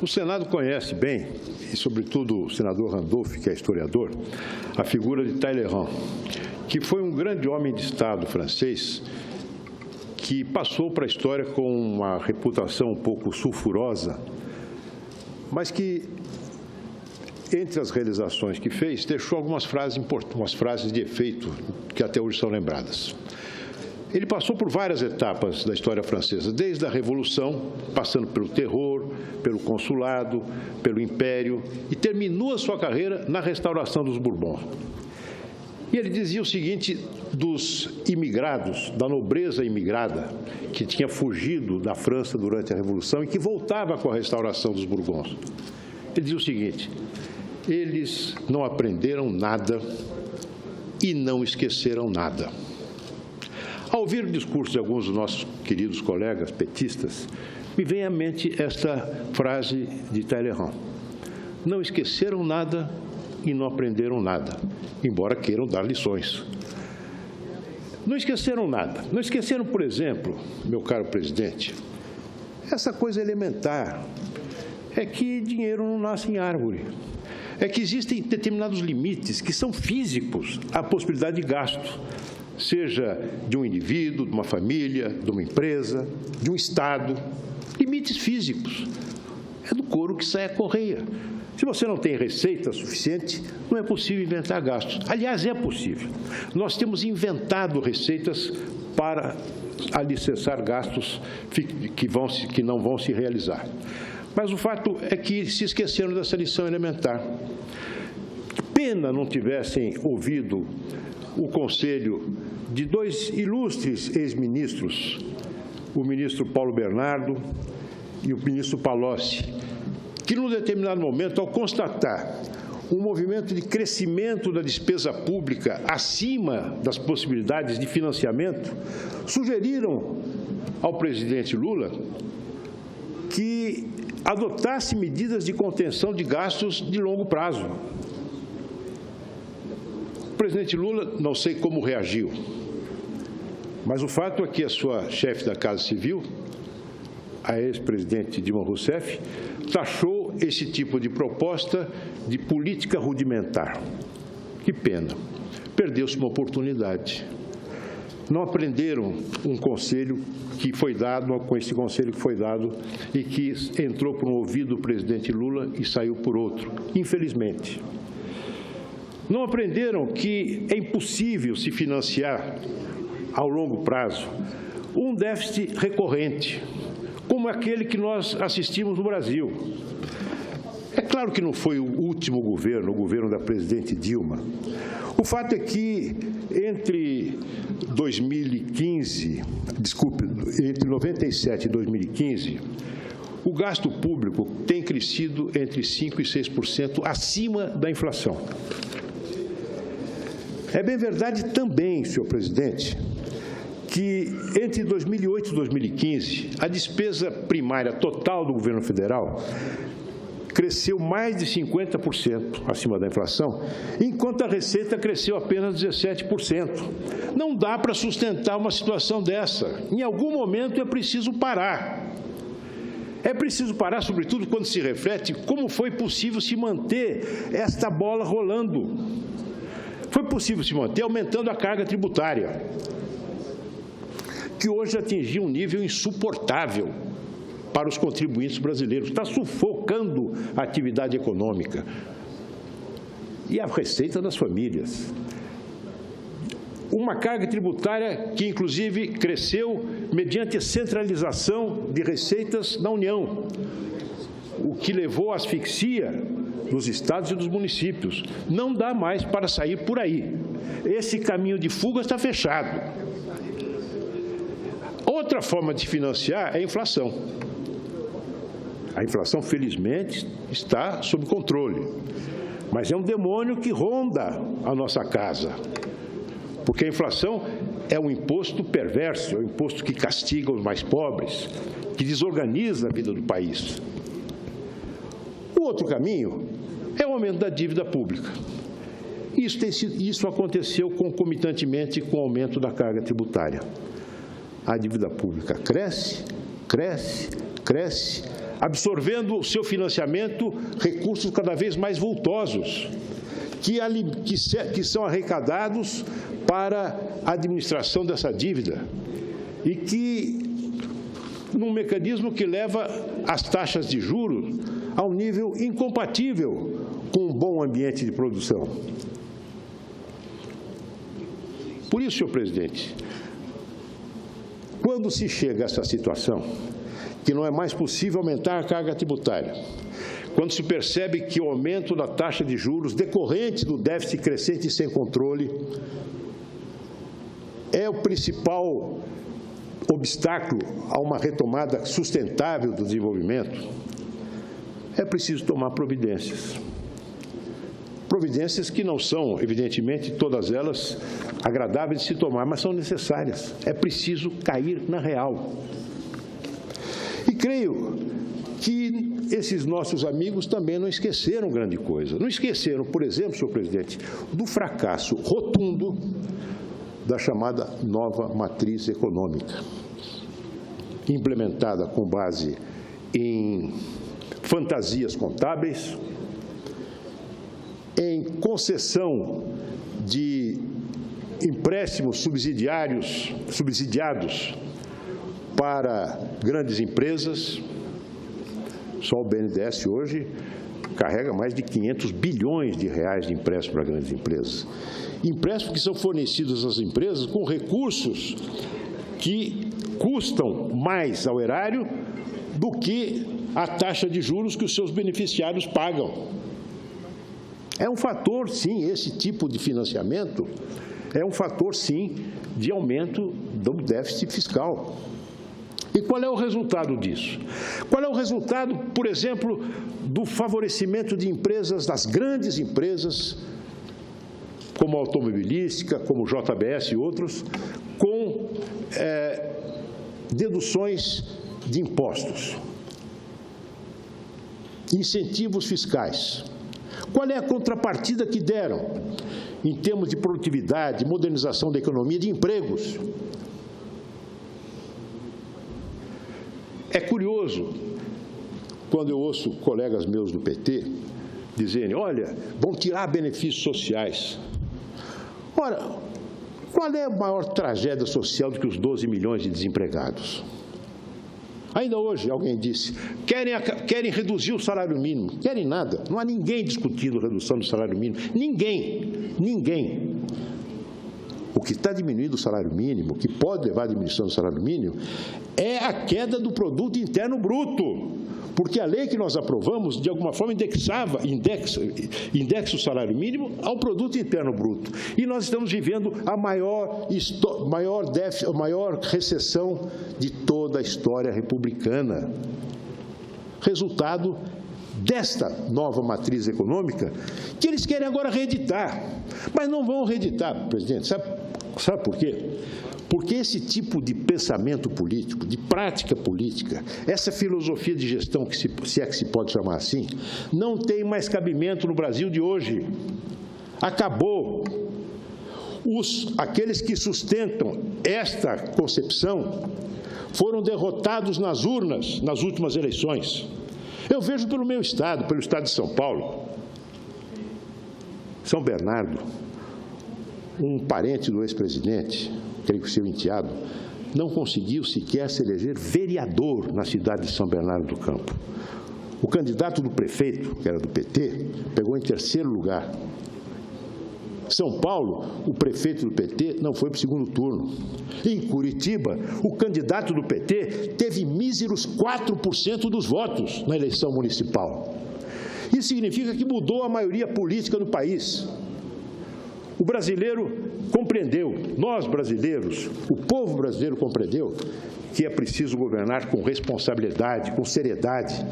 O Senado conhece bem, e sobretudo o senador Randolph, que é historiador, a figura de Talleyrand, que foi um grande homem de Estado francês que passou para a história com uma reputação um pouco sulfurosa, mas que, entre as realizações que fez, deixou algumas frases importantes, umas frases de efeito que até hoje são lembradas. Ele passou por várias etapas da história francesa, desde a Revolução, passando pelo terror, pelo consulado, pelo império, e terminou a sua carreira na restauração dos Bourbons. E ele dizia o seguinte dos imigrados, da nobreza imigrada, que tinha fugido da França durante a Revolução e que voltava com a restauração dos Bourbons. Ele dizia o seguinte: eles não aprenderam nada e não esqueceram nada. Ao ouvir o discurso de alguns dos nossos queridos colegas petistas, me vem à mente esta frase de Talleyrand: não esqueceram nada e não aprenderam nada, embora queiram dar lições. Não esqueceram nada. Não esqueceram, por exemplo, meu caro presidente, essa coisa elementar, é que dinheiro não nasce em árvore. É que existem determinados limites que são físicos à possibilidade de gasto, seja de um indivíduo, de uma família, de uma empresa, de um Estado, limites físicos. É do couro que sai a correia. Se você não tem receita suficiente, não é possível inventar gastos. Aliás, é possível. Nós temos inventado receitas para alicerçar gastos que não vão se realizar. Mas o fato é que se esqueceram dessa lição elementar. Que pena não tivessem ouvido o conselho de dois ilustres ex-ministros, o ministro Paulo Bernardo e o ministro Palocci, que, num determinado momento, ao constatar um movimento de crescimento da despesa pública acima das possibilidades de financiamento, sugeriram ao presidente Lula que adotasse medidas de contenção de gastos de longo prazo. O presidente Lula, não sei como reagiu, mas o fato é que a sua chefe da Casa Civil, a ex-presidente Dilma Rousseff, taxou esse tipo de proposta de política rudimentar. Que pena, perdeu-se uma oportunidade. Não aprenderam um conselho que foi dado, com esse conselho que foi dado e que entrou por um ouvido do presidente Lula e saiu por outro, infelizmente. Não aprenderam que é impossível se financiar ao longo prazo um déficit recorrente, como aquele que nós assistimos no Brasil. É claro que não foi o último governo, o governo da presidente Dilma. O fato é que entre 97 e 2015, o gasto público tem crescido entre 5% e 6% acima da inflação. É bem verdade também, senhor presidente, que entre 2008 e 2015, a despesa primária total do governo federal cresceu mais de 50% acima da inflação, enquanto a receita cresceu apenas 17%. Não dá para sustentar uma situação dessa. Em algum momento é preciso parar. É preciso parar, sobretudo, quando se reflete como foi possível se manter esta bola rolando. Foi possível se manter aumentando a carga tributária, que hoje atingiu um nível insuportável para os contribuintes brasileiros. Está sufocando a atividade econômica e a receita das famílias. Uma carga tributária que, inclusive, cresceu mediante a centralização de receitas na União, o que levou à asfixia dos estados e dos municípios. Não dá mais para sair por aí. Esse caminho de fuga está fechado. Outra forma de financiar é a inflação. A inflação, felizmente, está sob controle, mas é um demônio que ronda a nossa casa, porque a inflação é um imposto perverso, é um imposto que castiga os mais pobres, que desorganiza a vida do país. O outro caminho é o aumento da dívida pública. Isso aconteceu concomitantemente com o aumento da carga tributária. A dívida pública cresce, cresce, cresce, absorvendo o seu financiamento recursos cada vez mais vultosos, que são arrecadados para a administração dessa dívida e que, num mecanismo que leva as taxas de juros a um nível incompatível com um bom ambiente de produção. Por isso, senhor presidente, quando se chega a essa situação, que não é mais possível aumentar a carga tributária, quando se percebe que o aumento da taxa de juros decorrente do déficit crescente e sem controle é o principal obstáculo a uma retomada sustentável do desenvolvimento, é preciso tomar providências. Providências que não são, evidentemente, todas elas agradáveis de se tomar, mas são necessárias. É preciso cair na real. E creio que esses nossos amigos também não esqueceram grande coisa. Não esqueceram, por exemplo, senhor presidente, do fracasso rotundo da chamada nova matriz econômica, implementada com base em fantasias contábeis, em concessão de empréstimos subsidiados para grandes empresas. Só o BNDES hoje carrega mais de 500 bilhões de reais de empréstimo para grandes empresas. Empréstimos que são fornecidos às empresas com recursos que custam mais ao erário do que a taxa de juros que os seus beneficiários pagam. É um fator, sim, esse tipo de financiamento é um fator, sim, de aumento do déficit fiscal. E qual é o resultado disso? Qual é o resultado, por exemplo, do favorecimento de empresas, das grandes empresas, como a automobilística, como o JBS e outros, com deduções de impostos, incentivos fiscais? Qual é a contrapartida que deram em termos de produtividade, modernização da economia, de empregos? É curioso, quando eu ouço colegas meus do PT dizerem, olha, vão tirar benefícios sociais. Ora, qual é a maior tragédia social do que os 12 milhões de desempregados? Ainda hoje, alguém disse, querem reduzir o salário mínimo. Querem nada. Não há ninguém discutindo redução do salário mínimo. Ninguém. O que está diminuindo o salário mínimo, o que pode levar à diminuição do salário mínimo, é a queda do produto interno bruto. Porque a lei que nós aprovamos, de alguma forma, indexa o salário mínimo ao produto interno bruto. E nós estamos vivendo a maior recessão de toda a história republicana. Resultado desta nova matriz econômica, que eles querem agora reeditar. Mas não vão reeditar, presidente. Sabe por quê? Porque esse tipo de pensamento político, de prática política, essa filosofia de gestão, se é que se pode chamar assim, não tem mais cabimento no Brasil de hoje. Acabou. Aqueles que sustentam esta concepção foram derrotados nas urnas nas últimas eleições. Eu vejo pelo meu estado, pelo estado de São Paulo. São Bernardo, um parente do ex-presidente, creio que seu enteado, não conseguiu sequer se eleger vereador na cidade de São Bernardo do Campo. O candidato do prefeito, que era do PT, pegou em terceiro lugar. São Paulo, o prefeito do PT não foi para o segundo turno. Em Curitiba, o candidato do PT teve míseros 4% dos votos na eleição municipal. Isso significa que mudou a maioria política do país. O brasileiro compreendeu, nós brasileiros, o povo brasileiro compreendeu que é preciso governar com responsabilidade, com seriedade,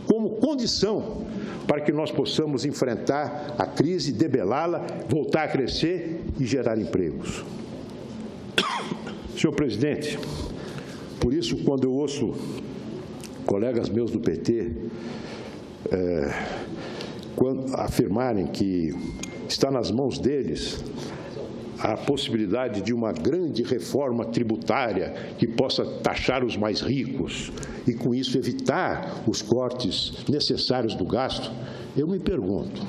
como condição para que nós possamos enfrentar a crise, debelá-la, voltar a crescer e gerar empregos. Senhor presidente, por isso, quando eu ouço colegas meus do PT afirmarem que está nas mãos deles a possibilidade de uma grande reforma tributária que possa taxar os mais ricos e, com isso, evitar os cortes necessários do gasto, eu me pergunto,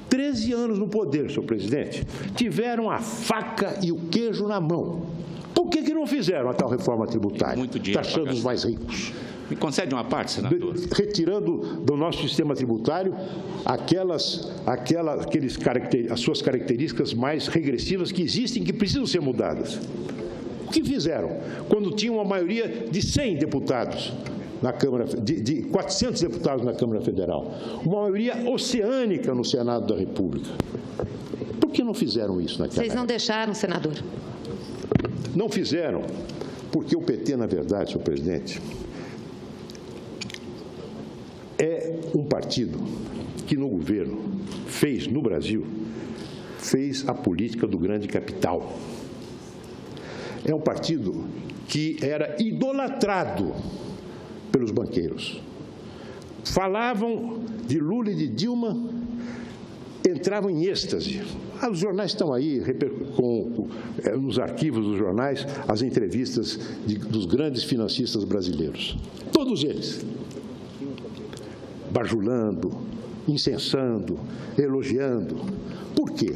13 anos no poder, senhor presidente, tiveram a faca e o queijo na mão. Por que não fizeram a tal reforma tributária, taxando os mais ricos? Me concede uma parte, senador. Retirando do nosso sistema tributário as suas características mais regressivas que existem, que precisam ser mudadas. O que fizeram quando tinham uma maioria de 100 deputados na Câmara, de 400 deputados na Câmara Federal, uma maioria oceânica no Senado da República? Por que não fizeram isso naquela época? Vocês não deixaram, senador? Não fizeram, porque o PT, na verdade, senhor presidente, é um partido que no governo fez, no Brasil, fez a política do grande capital. É um partido que era idolatrado pelos banqueiros. Falavam de Lula e de Dilma, entravam em êxtase. Os jornais estão aí, nos arquivos dos jornais, as entrevistas dos grandes financistas brasileiros. Todos eles. Bajulando, incensando, elogiando. Por quê?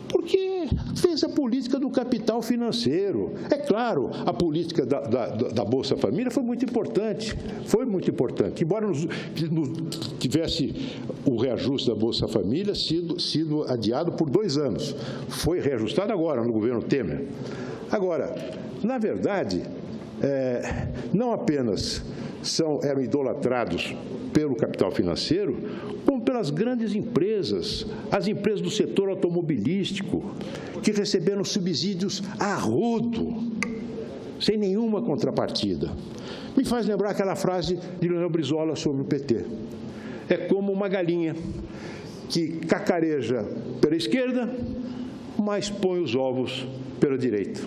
Porque fez a política do capital financeiro. É claro, a política da Bolsa Família foi muito importante. Embora tivesse o reajuste da Bolsa Família sido adiado por 2 anos. Foi reajustado agora, no governo Temer. Agora, na verdade, não apenas eram idolatrados pelo capital financeiro, como pelas grandes empresas, as empresas do setor automobilístico, que receberam subsídios a rodo, sem nenhuma contrapartida. Me faz lembrar aquela frase de Leonel Brizola sobre o PT. É como uma galinha que cacareja pela esquerda, mas põe os ovos pela direita.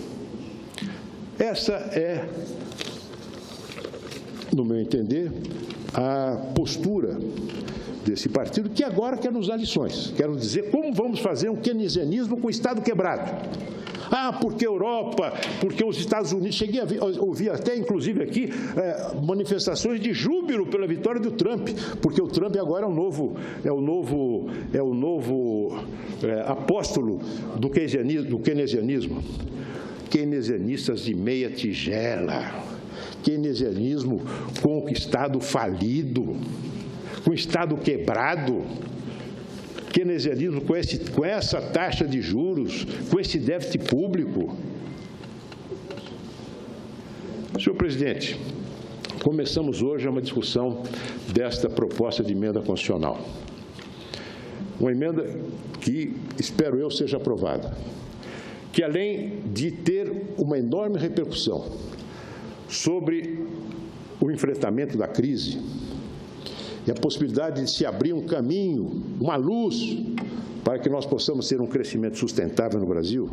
Essa é, no meu entender, a postura desse partido, que agora quer nos dar lições. Quer nos dizer como vamos fazer um keynesianismo com o Estado quebrado. Porque a Europa, porque os Estados Unidos... Cheguei a ouvir até, inclusive aqui, manifestações de júbilo pela vitória do Trump, porque o Trump agora é o novo apóstolo do keynesianismo. Keynesianistas de meia tigela. Keynesianismo com o Estado falido, com o Estado quebrado, keynesianismo com essa taxa de juros, com esse déficit público. Senhor presidente, começamos hoje uma discussão desta proposta de emenda constitucional. Uma emenda que, espero eu, seja aprovada, que além de ter uma enorme repercussão sobre o enfrentamento da crise e a possibilidade de se abrir um caminho, uma luz, para que nós possamos ter um crescimento sustentável no Brasil,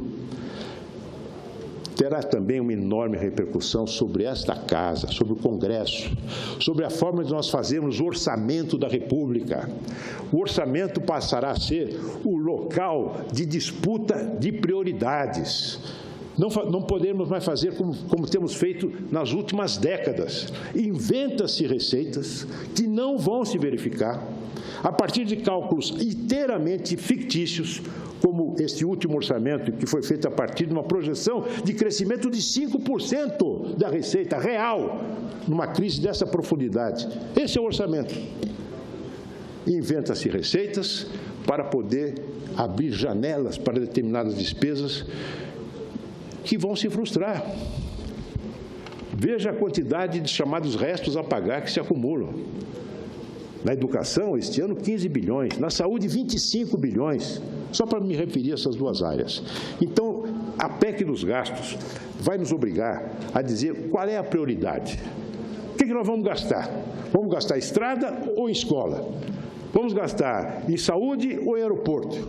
terá também uma enorme repercussão sobre esta Casa, sobre o Congresso, sobre a forma de nós fazermos o orçamento da República. O orçamento passará a ser o local de disputa de prioridades. Não podemos mais fazer como temos feito nas últimas décadas. Inventa-se receitas que não vão se verificar, a partir de cálculos inteiramente fictícios, como este último orçamento, que foi feito a partir de uma projeção de crescimento de 5% da receita real, numa crise dessa profundidade. Esse é o orçamento. Inventa-se receitas para poder abrir janelas para determinadas despesas que vão se frustrar. Veja a quantidade de chamados restos a pagar que se acumulam. Na educação, este ano, 15 bilhões. Na saúde, 25 bilhões. Só para me referir a essas duas áreas. Então, a PEC dos gastos vai nos obrigar a dizer qual é a prioridade. O que nós vamos gastar? Vamos gastar em estrada ou em escola? Vamos gastar em saúde ou em aeroporto?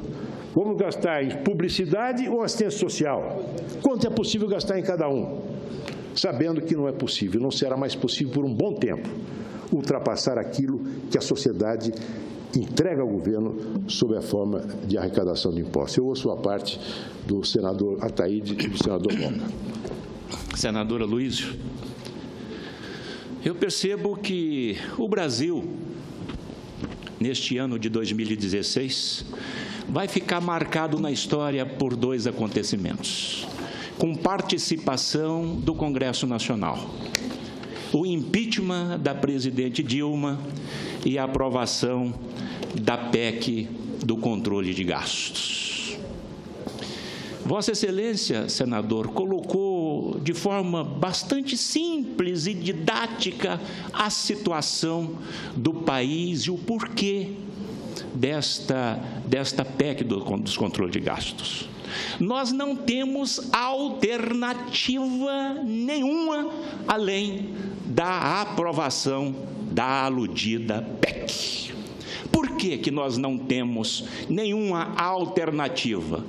Vamos gastar em publicidade ou assistência social? Quanto é possível gastar em cada um? Sabendo que não é possível, não será mais possível por um bom tempo, ultrapassar aquilo que a sociedade entrega ao governo sob a forma de arrecadação de impostos. Eu ouço a parte do senador Ataíde e do senador Moga. Senadora Luísio, eu percebo que o Brasil, neste ano de 2016, vai ficar marcado na história por dois acontecimentos, com participação do Congresso Nacional: o impeachment da presidente Dilma e a aprovação da PEC do controle de gastos. Vossa Excelência, senador, colocou de forma bastante simples e didática a situação do país e o porquê desta PEC dos controles de gastos. Nós não temos alternativa nenhuma além da aprovação da aludida PEC. Por que nós não temos nenhuma alternativa?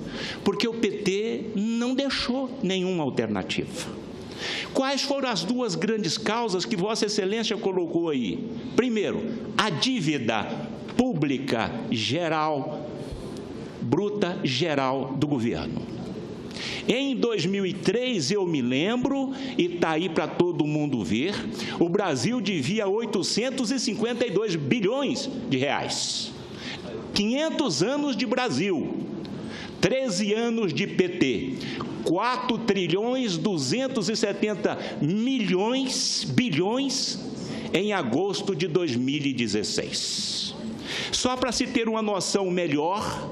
Porque o PT não deixou nenhuma alternativa. Quais foram as duas grandes causas que Vossa Excelência colocou aí? Primeiro, a dívida pública geral, bruta geral do governo. Em 2003, eu me lembro, e está aí para todo mundo ver, o Brasil devia 852 bilhões de reais. 500 anos de Brasil, 13 anos de PT, 4 trilhões 270 bilhões em agosto de 2016. Só para se ter uma noção melhor,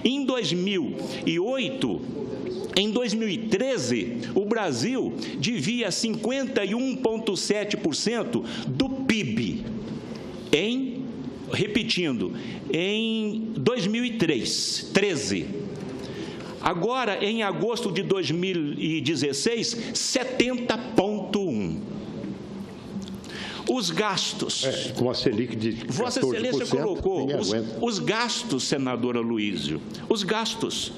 em 2013, o Brasil devia 51,7% do PIB. Repetindo, em 2013. Agora, em agosto de 2016, 70,1%. Os gastos. Com a Selic de 14%. Vossa Excelência colocou os gastos, senadora Luísio. Os gastos.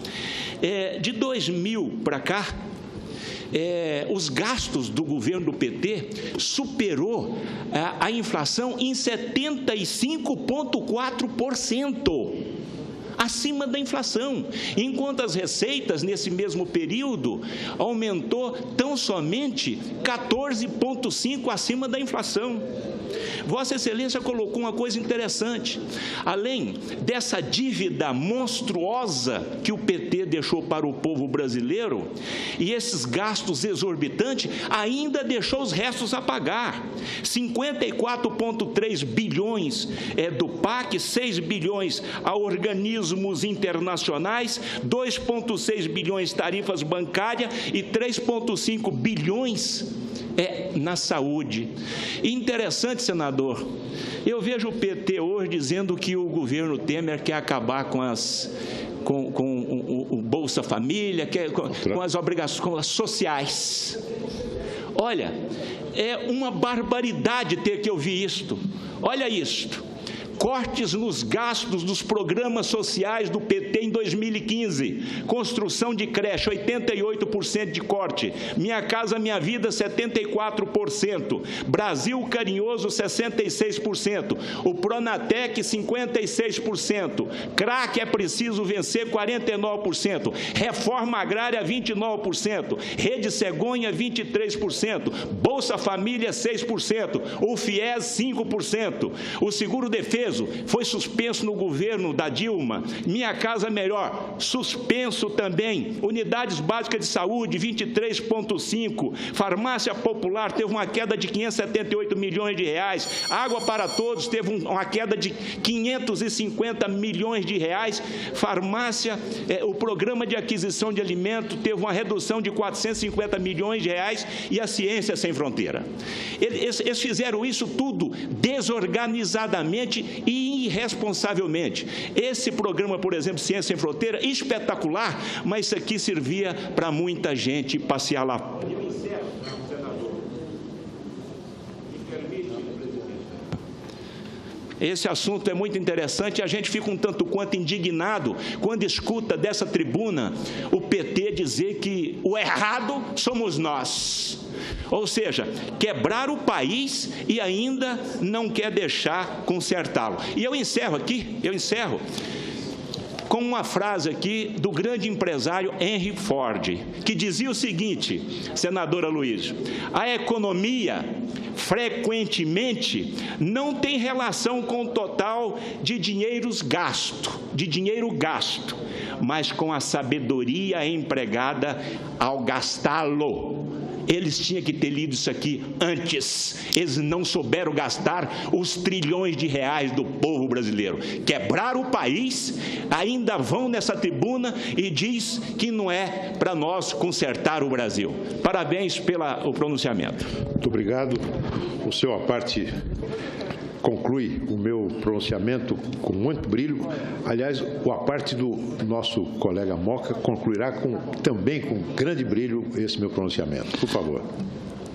De 2000 para cá, os gastos do governo do PT superou a inflação em 75,4%. Acima da inflação, enquanto as receitas, nesse mesmo período, aumentou tão somente 14,5% acima da inflação. Vossa Excelência colocou uma coisa interessante: além dessa dívida monstruosa que o PT deixou para o povo brasileiro, e esses gastos exorbitantes, ainda deixou os restos a pagar. 54,3 bilhões do PAC, 6 bilhões a organismos internacionais, 2,6 bilhões tarifas bancárias e 3,5 bilhões na saúde. Interessante, senador, eu vejo o PT hoje dizendo que o governo Temer quer acabar com o Bolsa Família, com as obrigações sociais. Olha, é uma barbaridade ter que ouvir isto. Olha isto: cortes nos gastos dos programas sociais do PT em 2015. Construção de creche, 88% de corte. Minha Casa Minha Vida, 74%. Brasil Carinhoso, 66%. O Pronatec, 56%. Crack é preciso vencer, 49%. Reforma Agrária, 29%. Rede Cegonha, 23%. Bolsa Família, 6%. O FIES, 5%. O Seguro Defesa foi suspenso no governo da Dilma. Minha Casa Melhor, suspenso também. Unidades Básicas de Saúde, 23,5%. Farmácia Popular teve uma queda de 578 milhões de reais. Água para Todos teve uma queda de 550 milhões de reais. Farmácia, o Programa de Aquisição de Alimento teve uma redução de 450 milhões de reais. E a Ciência Sem Fronteira. Eles fizeram isso tudo desorganizadamente e irresponsavelmente. Esse programa, por exemplo, Ciência Sem Fronteira, espetacular, mas isso aqui servia para muita gente passear lá. Eu encerro, senador. Me permite, presidente. Esse assunto é muito interessante e a gente fica um tanto quanto indignado quando escuta dessa tribuna o PT dizer que o errado somos nós. Ou seja, quebrar o país e ainda não quer deixar consertá-lo. E eu encerro com uma frase aqui do grande empresário Henry Ford, que dizia o seguinte, senadora Luiz: a economia frequentemente não tem relação com o total de dinheiro gasto, mas com a sabedoria empregada ao gastá-lo. Eles tinham que ter lido isso aqui antes. Eles não souberam gastar os trilhões de reais do povo brasileiro. Quebraram o país, ainda vão nessa tribuna e diz que não é para nós consertar o Brasil. Parabéns pelo pronunciamento. Muito obrigado. O seu à parte conclui o meu pronunciamento com muito brilho. Aliás, o à parte do nosso colega Moca concluirá também com grande brilho esse meu pronunciamento. Por favor.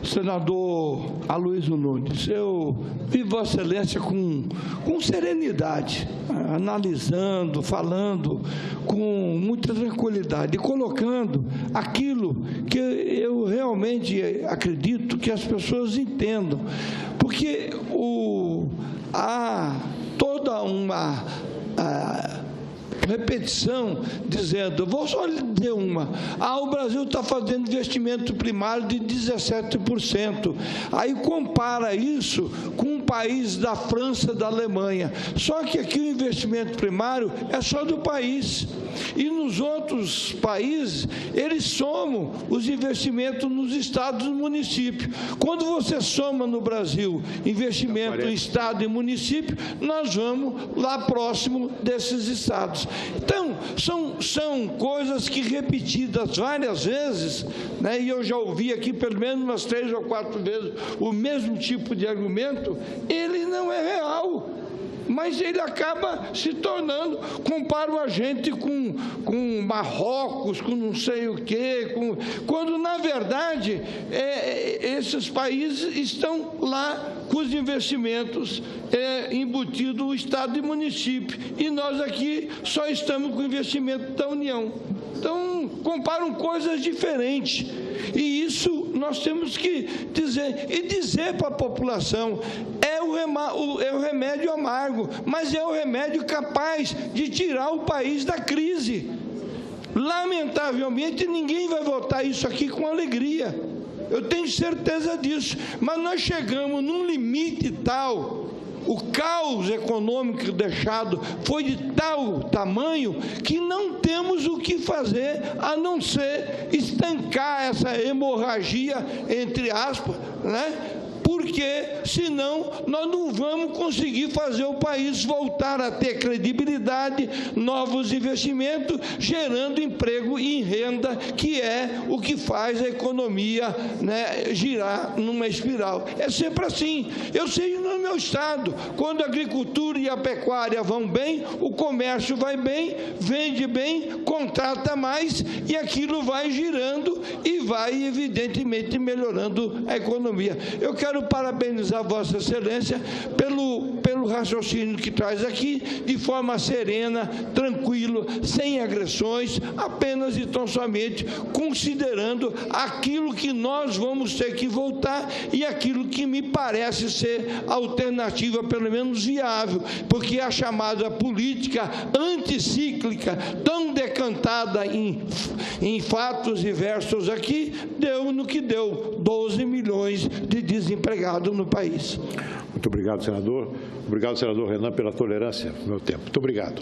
Senador Aloysio Nunes, eu vi Vossa Excelência com serenidade, analisando, falando com muita tranquilidade e colocando aquilo que eu realmente acredito que as pessoas entendam, porque há toda uma repetição dizendo, vou só lhe dizer o Brasil está fazendo investimento primário de 17%, aí compara isso com um país da França, da Alemanha, só que aqui o investimento primário é só do país, e nos outros países, eles somam os investimentos nos estados e municípios. Quando você soma no Brasil investimento em estado e município, nós vamos lá próximo desses estados. Então, são coisas que repetidas várias vezes, né, e eu já ouvi aqui pelo menos umas 3 ou 4 vezes o mesmo tipo de argumento, ele não é real. Mas ele acaba se tornando, comparo a gente com Marrocos, com não sei o quê, quando, na verdade, esses países estão lá com os investimentos embutidos o Estado e município, e nós aqui só estamos com o investimento da União. Então, comparam coisas diferentes, e isso nós temos que dizer para a população, é o remédio amargo, mas é o remédio capaz de tirar o país da crise. Lamentavelmente, ninguém vai votar isso aqui com alegria, eu tenho certeza disso, mas nós chegamos num limite tal, o caos econômico deixado foi de tal tamanho que não temos o que fazer a não ser estancar essa hemorragia, entre aspas, né? Porque, senão, nós não vamos conseguir fazer o país voltar a ter credibilidade, novos investimentos, gerando emprego e renda, que é o que faz a economia, né, girar numa espiral. É sempre assim. Eu sei no meu estado, quando a agricultura e a pecuária vão bem, o comércio vai bem, vende bem, contrata mais, e aquilo vai girando e vai, evidentemente, melhorando a economia. Eu quero parabenizar Vossa Excelência pelo raciocínio que traz aqui, de forma serena, tranquila, sem agressões, apenas e tão somente considerando aquilo que nós vamos ter que voltar e aquilo que me parece ser a alternativa, pelo menos viável, porque a chamada política anticíclica, tão decantada em fatos e versos aqui, deu no que deu, 12 milhões de desempregados no país. Muito obrigado, senador. Obrigado, senador Renan, pela tolerância no meu tempo. Muito obrigado.